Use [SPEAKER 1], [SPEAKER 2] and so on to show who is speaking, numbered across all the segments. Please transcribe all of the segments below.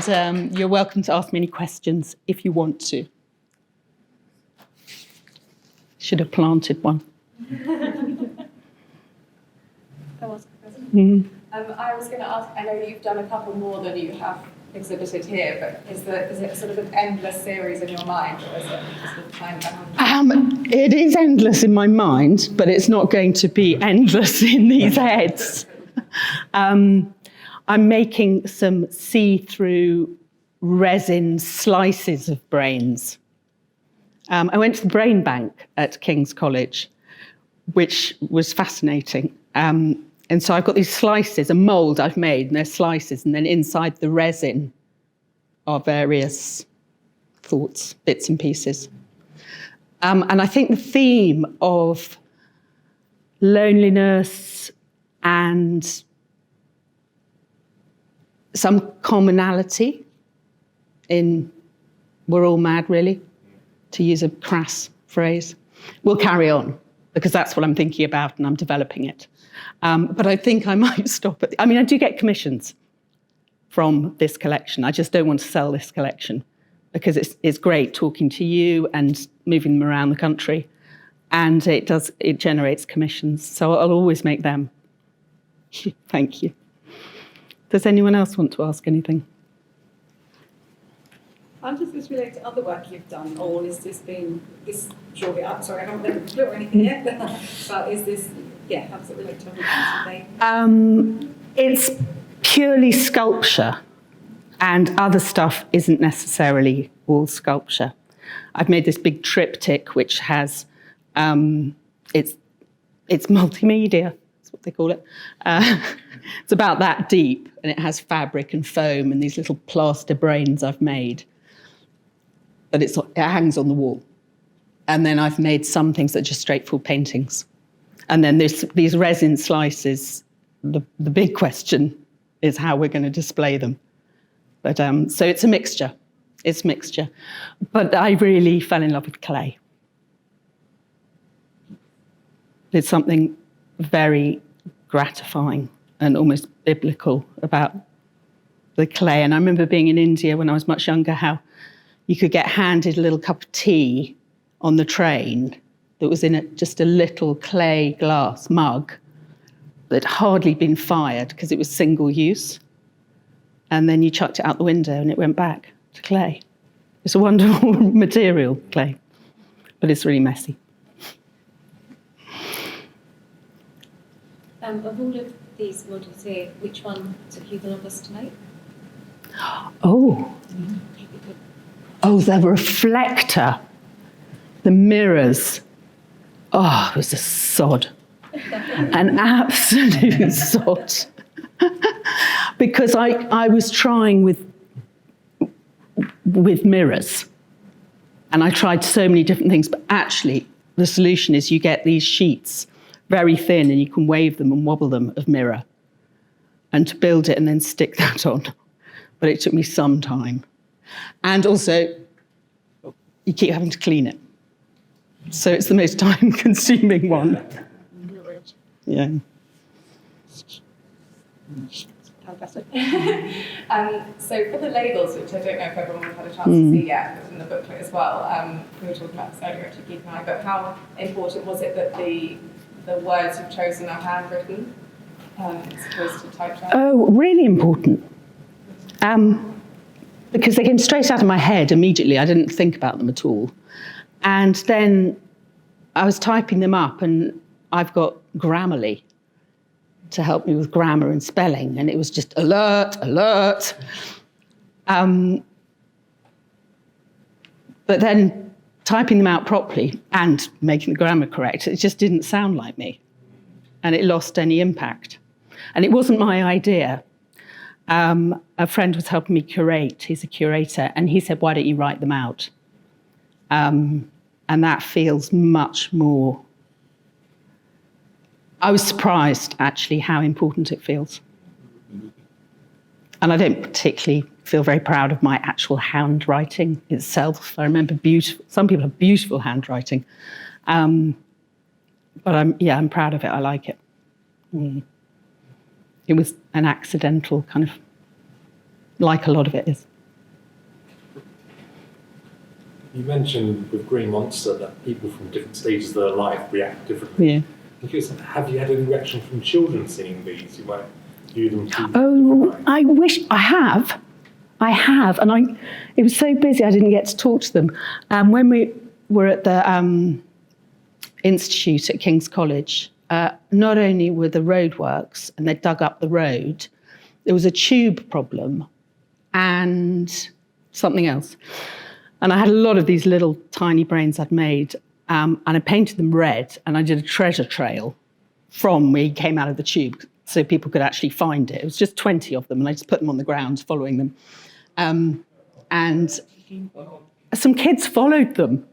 [SPEAKER 1] and you're welcome to ask me any questions if you want to. Should have planted one.
[SPEAKER 2] I was going to ask, I know you've done a couple more than you have exhibited here, but is it sort of an endless series in your mind, or is it just sort of time-bound?
[SPEAKER 1] It is endless in my mind, but it's not going to be endless in these heads. I'm making some see-through resin slices of brains. I went to the brain bank at King's College, which was fascinating. And so I've got these slices, a mould I've made, and they're slices, and then inside the resin are various thoughts, bits and pieces. And I think the theme of loneliness and some commonality in we're all mad, really, to use a crass phrase, will carry on, because that's what I'm thinking about and I'm developing it. But I think I might stop at... I do get commissions from this collection. I just don't want to sell this collection because it's great talking to you and moving them around the country. And it generates commissions. So I'll always make them. Thank you. Does anyone else want to ask anything?
[SPEAKER 3] How does this relate to other work you've done, or is this surely up? Sorry, I haven't read the book or anything yet, but is this, how does it relate to other things?
[SPEAKER 1] It's purely sculpture, and other stuff isn't necessarily all sculpture. I've made this big triptych which has, it's multimedia, that's what they call it. It's about that deep, and it has fabric and foam and these little plaster brains I've made. But it hangs on the wall. And then I've made some things that are just straightforward paintings. And then these resin slices, the big question is how we're going to display them. But so it's a mixture. It's mixture. But I really fell in love with clay. There's something very gratifying and almost biblical about the clay. And I remember being in India when I was much younger, how you could get handed a little cup of tea on the train that was in just a little clay glass mug that had hardly been fired because it was single use. And then you chucked it out the window and it went back to clay. It's a wonderful material, clay, but it's really messy.
[SPEAKER 4] Of all of these models here, which one took you the longest to make?
[SPEAKER 1] The reflector, the mirrors. It was a sod, an absolute sod. Because I was trying with mirrors, and I tried so many different things, but actually the solution is you get these sheets very thin and you can wave them and wobble them of mirror, and to build it and then stick that on. But it took me some time. And also, you keep having to clean it. So it's the most time-consuming one. Yeah.
[SPEAKER 2] Fantastic. So for the labels, which I don't know if everyone has had a chance to see yet, but in the booklet as well, we were talking about this earlier, actually, Keith and I, but how important was it that the words you've chosen are handwritten as opposed to typed out?
[SPEAKER 1] Oh, really important. Because they came straight out of my head immediately. I didn't think about them at all. And then I was typing them up, and I've got Grammarly to help me with grammar and spelling, and it was just alert, alert. But then typing them out properly and making the grammar correct, it just didn't sound like me, and it lost any impact. And it wasn't my idea. A friend was helping me curate. He's a curator, and he said, why don't you write them out? And that feels much more... I was surprised, actually, how important it feels. And I don't particularly feel very proud of my actual handwriting itself. I remember some people have beautiful handwriting. But I'm proud of it. I like it. It was an accidental kind of like a lot of it is.
[SPEAKER 5] You mentioned with Green Monster that people from different stages of their life react differently.
[SPEAKER 1] Yeah.
[SPEAKER 5] Because have you had any reaction from children seeing these? You might view them too.
[SPEAKER 1] Oh, I wish I have. And it was so busy I didn't get to talk to them. When we were at the Institute at King's College, not only were the roadworks and they dug up the road, there was a tube problem and something else. And I had a lot of these little tiny brains I'd made, and I painted them red, and I did a treasure trail from where he came out of the tube so people could actually find it. It was just 20 of them, and I just put them on the ground following them. And some kids followed them.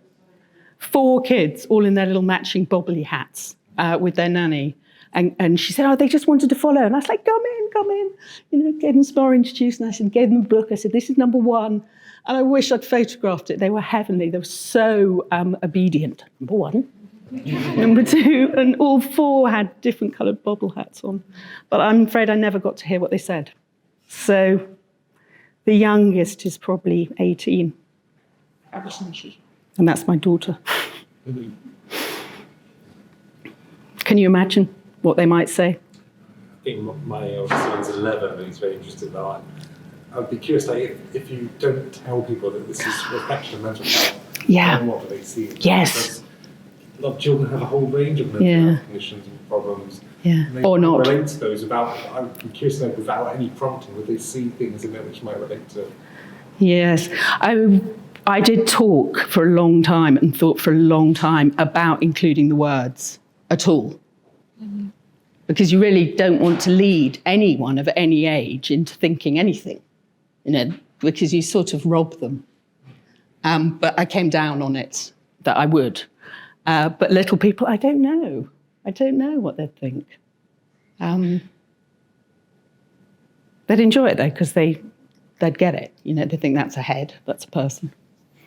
[SPEAKER 1] 4 kids, all in their little matching bobbly hats with their nanny. And she said, oh, they just wanted to follow. And I was like, come in. You know, gave them some orange juice. And I said, gave them a book. I said, this is number 1. And I wish I'd photographed it. They were heavenly. They were so obedient. Number 1. Number 2. And all 4 had different coloured bobble hats on. But I'm afraid I never got to hear what they said. So the youngest is probably 18. And that's my daughter. Can you imagine what they might say?
[SPEAKER 5] I think my eldest son is 11 and he's very interested in that. I'd be curious, like, if you don't tell people that this is reflection of mental health, then what do they see?
[SPEAKER 1] Yes.
[SPEAKER 5] Because a lot of children have a whole range of mental health conditions and problems.
[SPEAKER 1] Yeah.
[SPEAKER 5] And they
[SPEAKER 1] Or not.
[SPEAKER 5] relate to those I'm curious to know, without any prompting, would they see things in it which might relate to?
[SPEAKER 1] Yes. I did talk for a long time and thought for a long time about including the words at all. Mm-hmm. Because you really don't want to lead anyone of any age into thinking anything, you know, because you sort of rob them. But I came down on it that I would. But little people, I don't know. I don't know what they'd think. They'd enjoy it though, because they'd get it. You know, they think that's a head, that's a person.